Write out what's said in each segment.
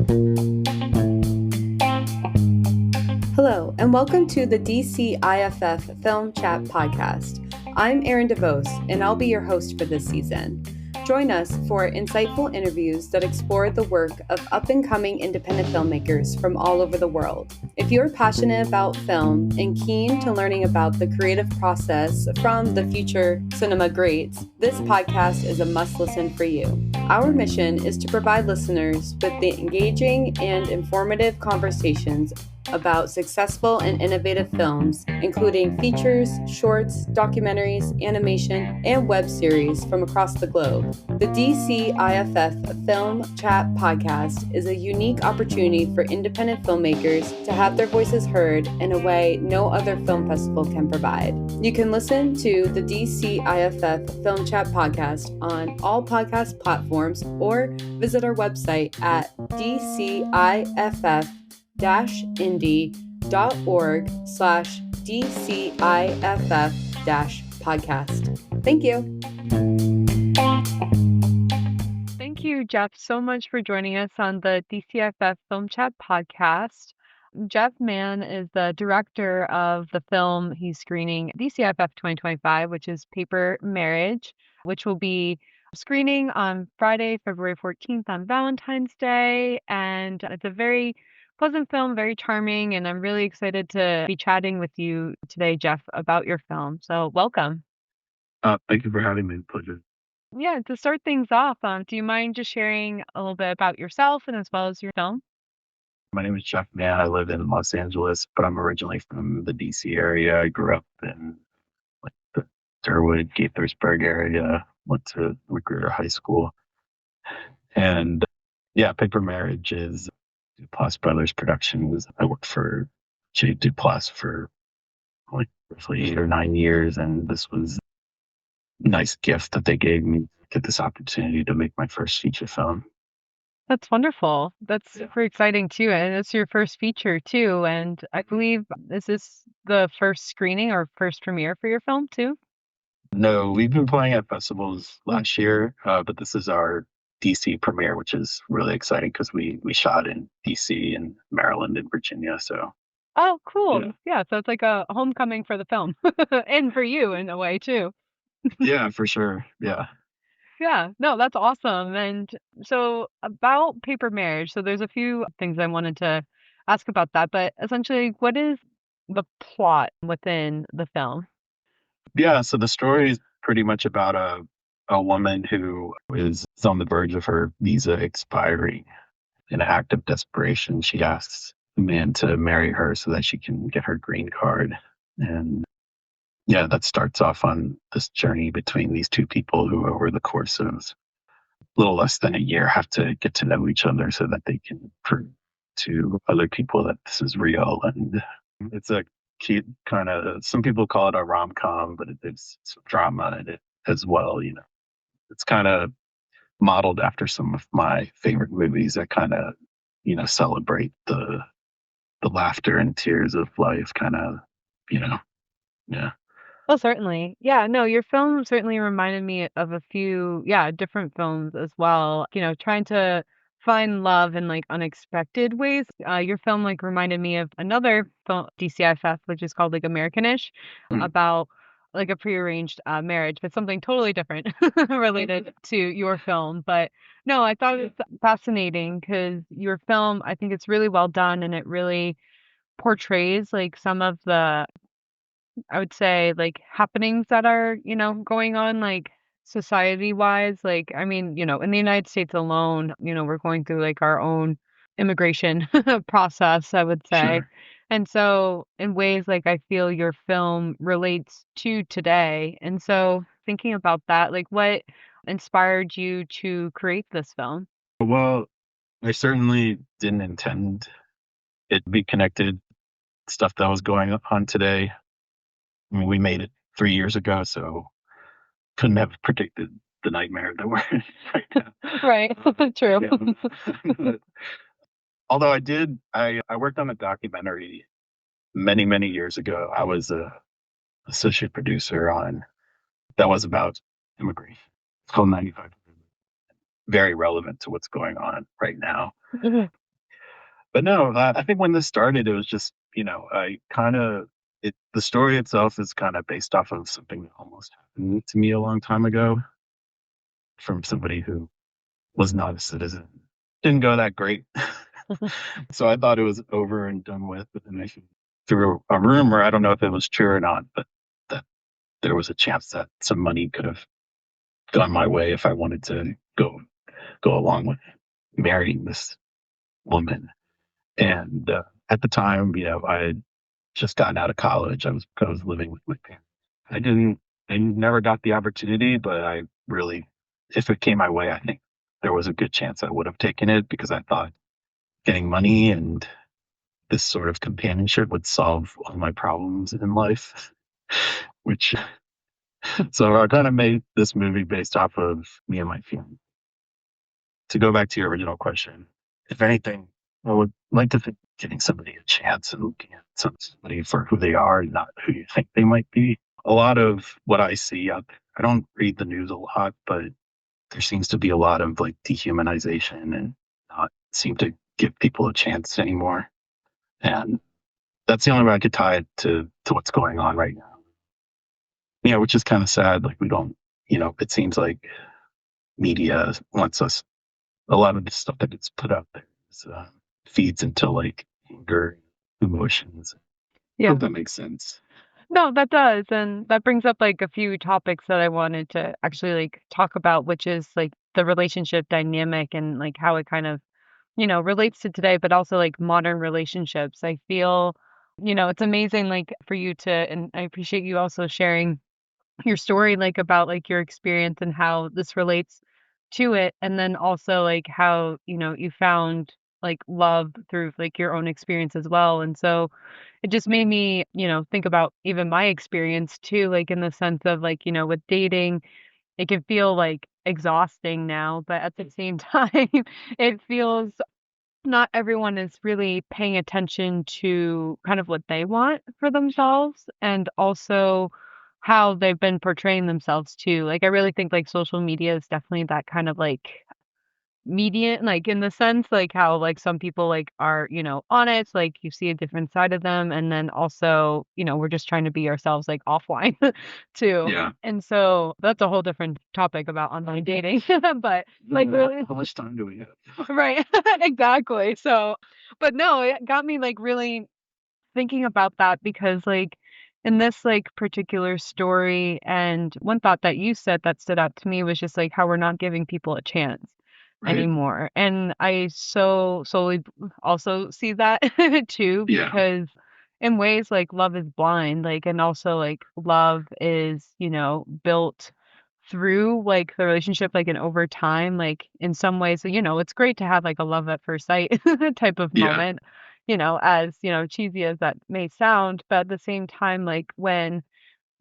Hello, and welcome to the DCIFF Film Chat Podcast. I'm Erin DeVos, and I'll be your host for this season. Join us for insightful interviews that explore the work of up-and-coming independent filmmakers from all over the world. If you're passionate about film and keen to learning about the creative process from the future cinema greats, this podcast is a must-listen for you. Our mission is to provide listeners with the engaging and informative conversations about successful and innovative films, including features, shorts, documentaries, animation, and web series from across the globe. The DCIFF Film Chat Podcast is a unique opportunity for independent filmmakers to have their voices heard in a way no other film festival can provide. You can listen to the DCIFF Film Chat Podcast on all podcast platforms or visit our website at DCIFF-indie.org/DCIFF-podcast. Thank you. Thank you, Jeff, so much for joining us on the DCIFF Film Chat Podcast. Jeff Mann is the director of the film he's screening DCIFF 2025, which is Paper Marriage, which will be screening on Friday, February 14th on Valentine's Day. And it's a very pleasant film, very charming, and I'm really excited to be chatting with you today, Jeff, about your film. So welcome. Thank you for having me. Pleasure. Yeah, to start things off, do you mind just sharing a little bit about yourself and as well as your film? My name is Jeff Mann. I live in Los Angeles, but I'm originally from the DC area. I grew up in the Durwood, Gaithersburg area, went to Magruder High School. And Paper Marriage is Duplass Brothers Productions. I worked for Jay Duplass for roughly 8 or 9 years, and this was a nice gift that they gave me to get this opportunity to make my first feature film. That's wonderful. That's super exciting too. And it's your first feature too. And I believe, is this the first screening or first premiere for your film too? No, we've been playing at festivals last year, but this is our DC premiere, which is really exciting because we shot in DC and Maryland and Virginia. So, Oh, cool. Yeah. So it's like a homecoming for the film and for you in a way too. yeah, for sure. Yeah. Yeah, no, that's awesome. And so about Paper Marriage, so there's a few things I wanted to ask about that, but essentially, what is the plot within the film? Yeah. So the story is pretty much about a woman who is on the verge of her visa expiring. In an act of desperation, she asks the man to marry her so that she can get her green card. And that starts off on this journey between these two people who, over the course of a little less than a year, have to get to know each other so that they can prove to other people that this is real. And it's a cute kind of, some people call it a rom-com, but there's some drama in it as well. It's kind of modeled after some of my favorite movies that kind of, celebrate the laughter and tears of life, kind of, yeah. Well, certainly. Yeah, no, your film certainly reminded me of a few, different films as well. Trying to find love in like unexpected ways. Your film like reminded me of another film, DCIFF, which is called like Americanish, about like a prearranged marriage, but something totally different related to your film. But no, I thought it was fascinating because your film, I think it's really well done and it really portrays like some of the, I would say, like, happenings that are, going on, like, society-wise. Like, I mean, in the United States alone, we're going through, like, our own immigration process, I would say. Sure. And so in ways, like, I feel your film relates to today. And so thinking about that, like, what inspired you to create this film? Well, I certainly didn't intend it to be connected stuff that was going on today. I mean, we made it 3 years ago, so couldn't have predicted the nightmare that we're in right now. Right. True. Yeah. Although I worked on a documentary many, many years ago. I was a associate producer on that was about immigration. It's called 95. Very relevant to what's going on right now. But no, I think when this started, it was just, I kind of, the story itself is kind of based off of something that almost happened to me a long time ago from somebody who was not a citizen. Didn't go that great. So I thought it was over and done with. But then through a rumor, I don't know if it was true or not, but that there was a chance that some money could have gone my way if I wanted to go along with marrying this woman. And at the time, I had just gotten out of college. I was living with my parents. I didn't, I never got the opportunity, but I really, if it came my way, I think there was a good chance I would have taken it because I thought getting money and this sort of companionship would solve all my problems in life. Which, so I kind of made this movie based off of me and my fiance. To go back to your original question, if anything, I would like to think giving somebody a chance and looking at somebody for who they are, not who you think they might be. A lot of what I see out there, I don't read the news a lot, but there seems to be a lot of like dehumanization and not seem to give people a chance anymore. And that's the only way I could tie it to what's going on right now. Yeah, which is kind of sad. Like we don't, it seems like media wants us, a lot of the stuff that gets put out there is, feeds into like anger, emotions. I Yeah. hope that makes sense. No, that does. And that brings up like a few topics that I wanted to actually like talk about, which is like the relationship dynamic and like how it kind of, relates to today, but also like modern relationships. I feel, it's amazing like for you to, and I appreciate you also sharing your story like about like your experience and how this relates to it, and then also like how you found like love through like your own experience as well. And so it just made me think about even my experience too, like in the sense of like with dating, it can feel like exhausting now, but at the same time it feels not everyone is really paying attention to kind of what they want for themselves, and also how they've been portraying themselves too. Like I really think like social media is definitely that kind of like median, like in the sense like how like some people like are, on it, like you see a different side of them, and then also, we're just trying to be ourselves like offline too. Yeah. And so that's a whole different topic about online dating. But like really, How much time do we have? right. Exactly. So, but no, it got me like really thinking about that because like in this like particular story, and one thought that you said that stood out to me was just like how we're not giving people a chance Right. anymore. And I so solely also see that too, Yeah. because in ways like love is blind, like, and also like love is, built through like the relationship, like, and over time, like in some ways, it's great to have like a love at first sight type of Yeah. moment, as, cheesy as that may sound. But at the same time, like when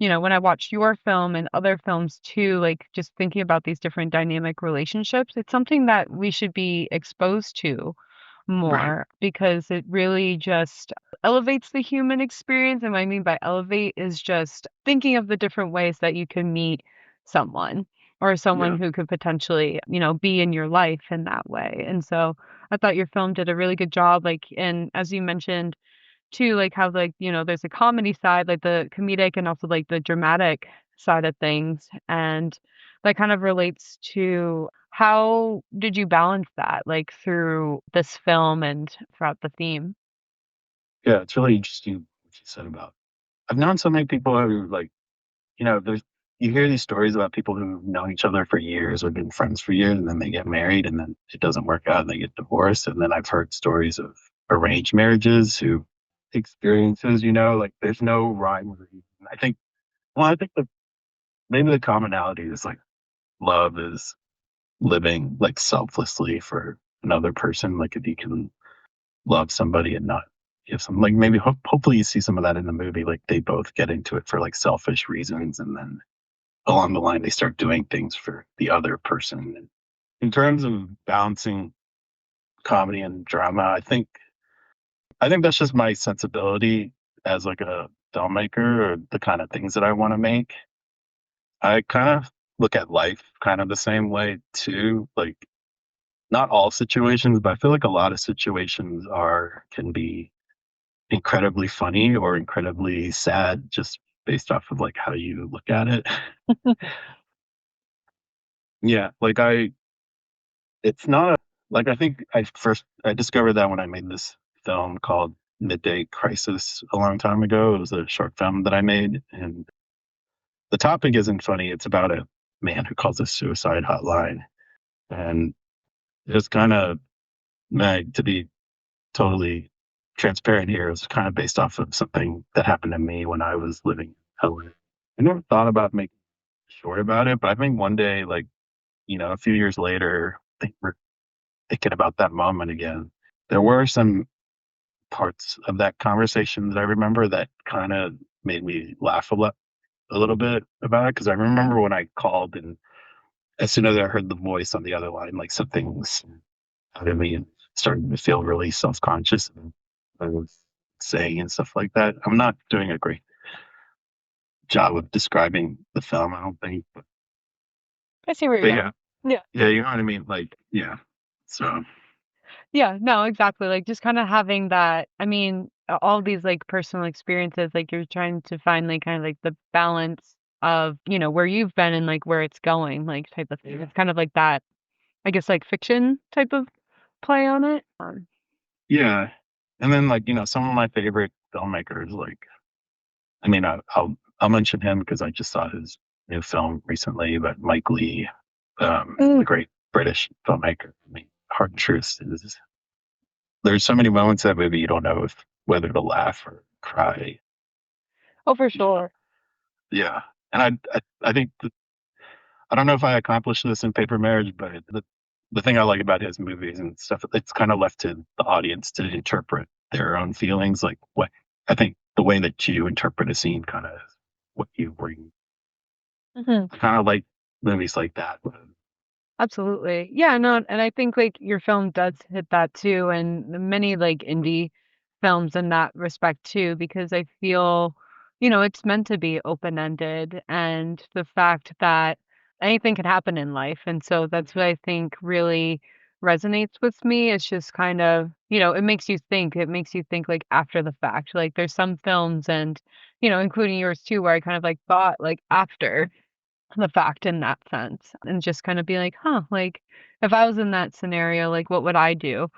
I watch your film and other films too, like just thinking about these different dynamic relationships, it's something that we should be exposed to Right. more because it really just elevates the human experience. And what I mean by elevate is just thinking of the different ways that you can meet someone or someone Yeah. who could potentially, be in your life in that way. And so I thought your film did a really good job. Like, and as you mentioned, too, like how like, there's a comedy side, like the comedic and also like the dramatic side of things. And that kind of relates to how did you balance that like through this film and throughout the theme? Yeah. It's really interesting what you said about. I've known so many people who like, there's, you hear these stories about people who've known each other for years or been friends for years, and then they get married, and then it doesn't work out, and they get divorced. And then I've heard stories of arranged marriages who experiences, like there's no rhyme or reason. I think, well, I think maybe the commonality is like love is living like selflessly for another person. Like if you can love somebody and not give some, like maybe hopefully you see some of that in the movie. Like they both get into it for like selfish reasons, and then along the line they start doing things for the other person. And in terms of balancing comedy and drama, I think that's just my sensibility as like a filmmaker or the kind of things that I want to make. I kind of look at life kind of the same way too. Like not all situations, but I feel like a lot of situations can be incredibly funny or incredibly sad just based off of like how you look at it. Yeah, like it's not a, like I think I discovered that when I made this film called Midday Crisis a long time ago. It was a short film that I made, and the topic isn't funny. It's about a man who calls a suicide hotline, and it's kind of to be totally transparent here. It was kind of based off of something that happened to me when I was living in LA. I never thought about making a short about it, but I think one day, like, a few years later, I think we're thinking about that moment again. There were some parts of that conversation that I remember that kind of made me laugh a little bit about it, because I remember when I called, and as soon as I heard the voice on the other line, like something was out of me and starting to feel really self-conscious of what I was saying and stuff like that. I'm not doing a great job of describing the film, I don't think. I see where But you're yeah, going. Yeah. yeah, you know what I mean? Like, yeah. So Yeah, no, exactly. Like just kind of having that, I mean, all these like personal experiences, like you're trying to find like kind of like the balance of, where you've been and like where it's going, like type of thing. It's kind of like that, I guess like fiction type of play on it. yeah. And then like, some of my favorite filmmakers, like, I mean, I'll mention him because I just saw his new film recently, but Mike Lee, the Mm. great British filmmaker. I mean, Hard Truth is, there's so many moments in that movie you don't know if whether to laugh or cry. Oh, for sure. Yeah. And I think I don't know if I accomplished this in Paper Marriage, but the thing I like about his movies and stuff, it's kind of left to the audience to interpret their own feelings. Like what I think the way that you interpret a scene kind of what you bring. Mhm. I kind of like movies like that. Absolutely. Yeah, no, and I think like your film does hit that too, and many like indie films in that respect too, because I feel, it's meant to be open-ended and the fact that anything can happen in life. And so that's what I think really resonates with me. It's just kind of, it makes you think. It makes you think like after the fact. Like there's some films and, including yours too, where I kind of like thought like after the fact in that sense and just kind of be like, huh, like if I was in that scenario, like what would I do?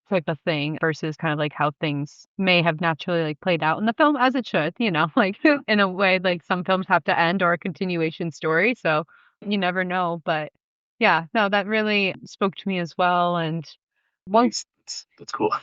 Type of thing versus kind of like how things may have naturally like played out in the film as it should, like in a way like some films have to end or a continuation story. So you never know. But yeah, no, that really spoke to me as well. And one Nice. That's cool.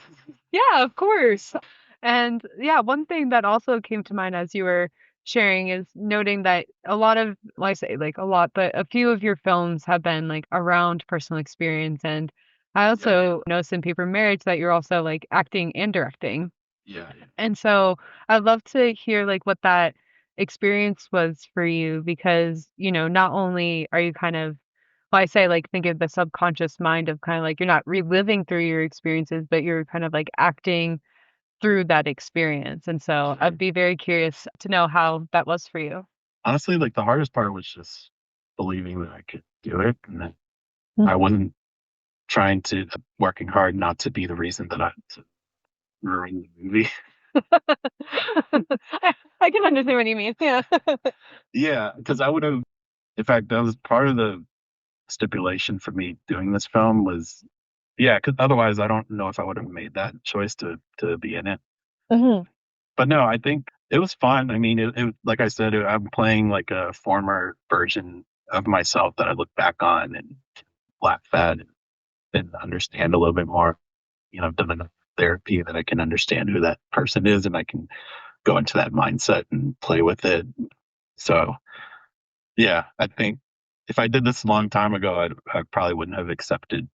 yeah, of course. And yeah, one thing that also came to mind as you were sharing is noting that a lot of, well, I say like a lot, but a few of your films have been like around personal experience. And I Yeah. also noticed in Paper Marriage that you're also like acting and directing. Yeah. And so I'd love to hear like what that experience was for you because, not only are you kind of, well, I say like think of the subconscious mind of kind of like you're not reliving through your experiences, but you're kind of like acting through that experience. And so I'd be very curious to know how that was for you. Honestly, like the hardest part was just believing that I could do it, and that Mm. I wasn't trying to working hard not to be the reason that I to ruin the movie. I can understand what you mean. Yeah. Yeah, because I would have. In fact, that was part of the stipulation for me doing this film was, yeah, because otherwise I don't know if I would have made that choice to be in it. Mhm. But no, I think it was fun. I mean, like I said, I'm playing like a former version of myself that I look back on and laugh at and understand a little bit more. I've done enough therapy that I can understand who that person is, and I can go into that mindset and play with it. So yeah, I think if I did this a long time ago, I probably wouldn't have accepted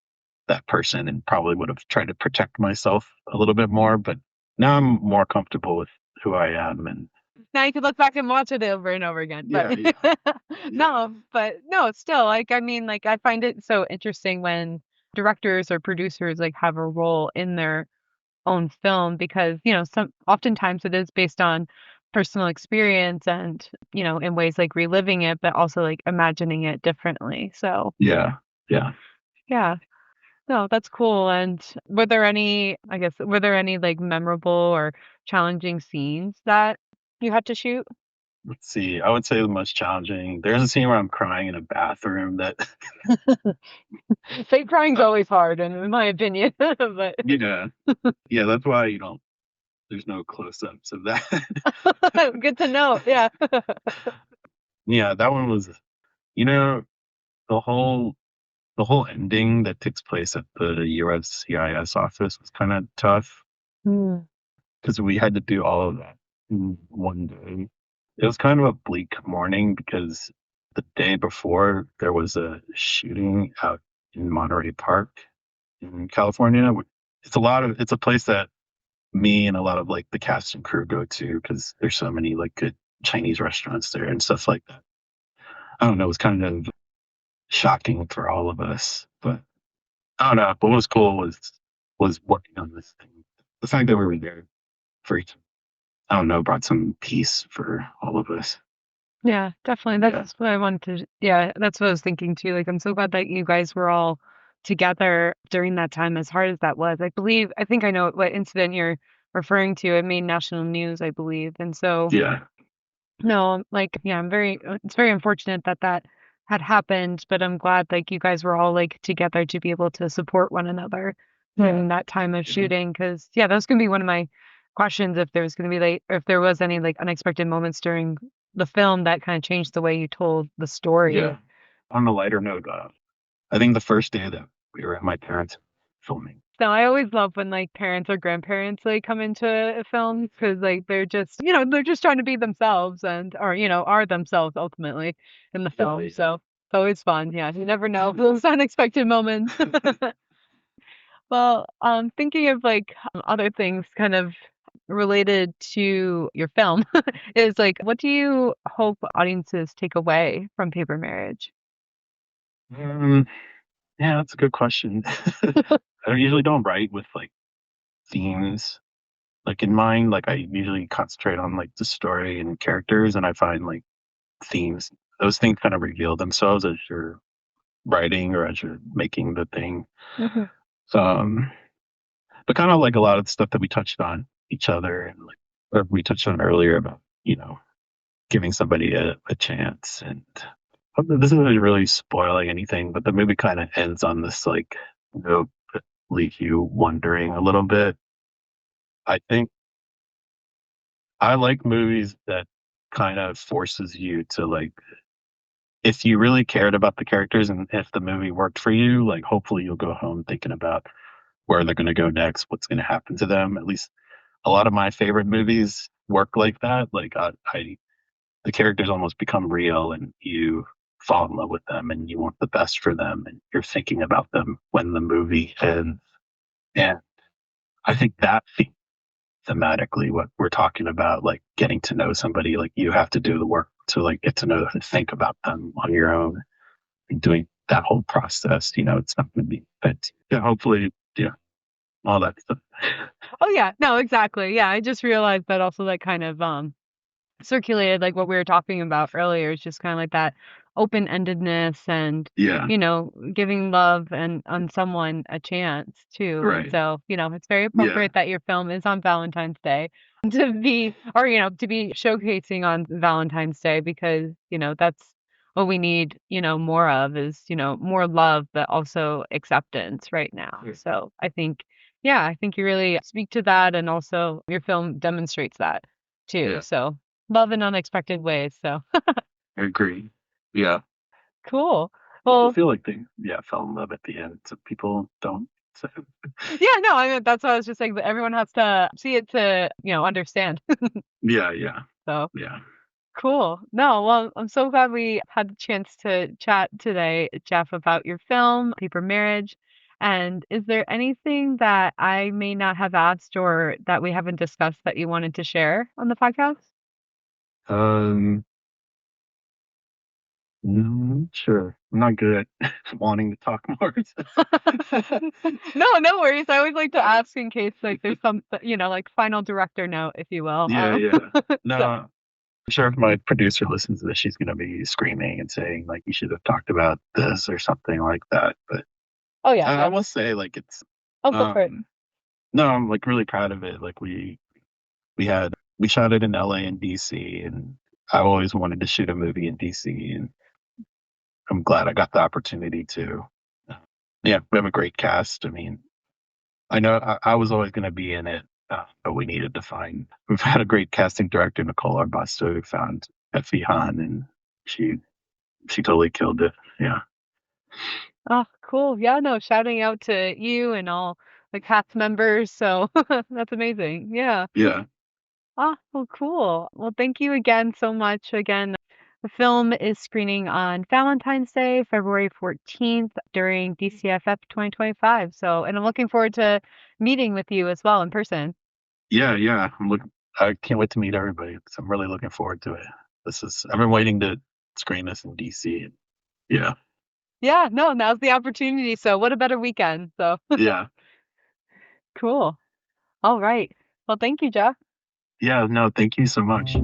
that person and probably would have tried to protect myself a little bit more. But now I'm more comfortable with who I am. And Now you could look back and watch it over and over again. yeah, But yeah, no, but no, still like I mean, like I find it so interesting when directors or producers like have a role in their own film because, some oftentimes it is based on personal experience and, in ways like reliving it, but also like imagining it differently. So yeah, yeah. yeah. No, that's cool. And were there any like memorable or challenging scenes that you had to shoot? Let's see. I would say the most challenging. There's a scene where I'm crying in a bathroom that, Fake crying's always hard, in my opinion, but yeah, yeah. That's why you don't. There's no close-ups of that. good to know. Yeah. Yeah, that one was. You know, the whole the whole ending that takes place at the USCIS office was kind of tough Mm. because we had to do all of that in one day. It was kind of a bleak morning because the day before there was a shooting out in Monterey Park in California. It's a place that me and a lot of like the cast and crew go to because there's so many like good Chinese restaurants there and stuff like that. I don't know. It was kind of shocking for all of us, but I don't know. But what was cool was working on this thing. The fact that we were there for each, I don't know, brought some peace for all of us. Yeah, definitely. Yeah. That's what I wanted to, yeah, that's what I was thinking too. Like, I'm so glad that you guys were all together during that time, as hard as that was. I think I know what incident you're referring to. It made national news, I believe. And so, Yeah. no, like, yeah, it's very unfortunate that that had happened, but I'm glad like you guys were all like together to be able to support one another during that time of Yeah. shooting. Cause yeah, that was gonna be one of my questions if there was gonna be like, or if there was any like unexpected moments during the film that kind of changed the way you told the story. Yeah. On a lighter note, I think the first day that we were at my parents' filming. So I always love when like parents or grandparents like come into a film because like they're just they're just trying to be themselves and or are themselves ultimately in the film. Right. So it's always fun. Yeah, you never know those unexpected moments. Well, thinking of like other things kind of related to your film is like what do you hope audiences take away from Paper Marriage? Um, yeah, that's a good question. I usually don't write with like themes like in mind. Like I usually concentrate on like the story and characters, and I find like themes. Those things kind of reveal themselves as you're writing or as you're making the thing. Mhm. Um, but kind of like a lot of the stuff that we touched on each other and like or we touched on earlier about giving somebody a chance and this isn't really spoiling anything, but the movie kind of ends on this like note that leaves you wondering a little bit. I think I like movies that kind of forces you to like if you really cared about the characters and if the movie worked for you, like hopefully you'll go home thinking about where they're going to go next, what's going to happen to them. At least a lot of my favorite movies work like that. Like I the characters almost become real and you fall in love with them and you want the best for them and you're thinking about them when the movie ends. And I think that thematically what we're talking about, like getting to know somebody, like you have to do the work to like get to know and think about them on your own and doing that whole process, it's not going to be, but yeah, hopefully, yeah, all that stuff. Oh yeah, no, exactly. Yeah, I just realized that also that kind of circulated like what we were talking about earlier is just kind of like that open-endedness and Yeah, giving love and on someone a chance too. And right. so it's very Yeah, appropriate that your film is on Valentine's Day to be showcasing on Valentine's Day because that's what we need more of is more love but also acceptance right now. yeah, So I think you really speak to that and also your film demonstrates that too. yeah, So love in unexpected ways, so I agree. Yeah. cool. People Well, feel like they, yeah, fell in love at the end. So people don't. So, yeah, no, I mean, that's what I was just saying, that everyone has to see it to, understand. yeah, yeah, So, yeah. cool. No, well, I'm so glad we had the chance to chat today, Jeff, about your film, Paper Marriage. And is there anything that I may not have asked or that we haven't discussed that you wanted to share on the podcast? Um, no, sure. I'm not good at wanting to talk more. No, no worries. I always like to ask in case like there's some, like final director note, if you will. Yeah, yeah. No, So I'm sure if my producer listens to this, she's gonna be screaming and saying like you should have talked about this or something like that. But Oh, yeah, I no. will say, like, it's Oh, go for it. um no, I'm like really proud of it. Like we shot it in LA and DC, and I always wanted to shoot a movie in DC, and I'm glad I got the opportunity to. Uh, Yeah, we have a great cast. I mean, I know I was always going to be in it, but we needed to find. We've had a great casting director, Nicole Arbusto, who found Effie Han, and she she totally killed it. Yeah, Oh, cool. Yeah, no, shouting out to you and all the cast members. So that's amazing. Yeah. yeah, Ah, well, cool. Well, thank you again so much. Again, the film is screening on Valentine's Day, February 14th during DCFF 2025. So, and I'm looking forward to meeting with you as well in person. yeah. I can't wait to meet everybody. 'Cause I'm really looking forward to it. I've been waiting to screen this in DC. Yeah, Yeah, no, now's the opportunity. So, what a better weekend. So, yeah, cool. All right. Well, thank you, Jeff. yeah. No, thank you so much.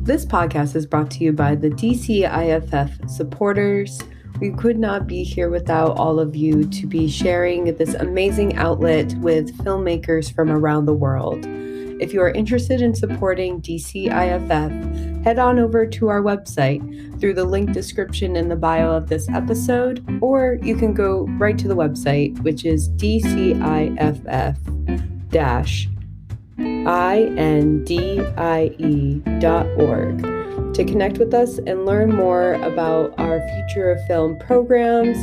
This podcast is brought to you by the DCIFF supporters. We could not be here without all of you to be sharing this amazing outlet with filmmakers from around the world. If you are interested in supporting DCIFF, head on over to our website through the link description in the bio of this episode, or you can go right to the website, which is DCIFF-INDIE.org, to connect with us and learn more about our Future of Film programs,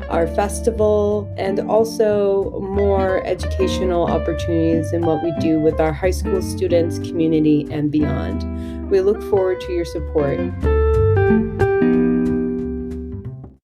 our festival, and also more educational opportunities in what we do with our high school students, community, and beyond. We look forward to your support.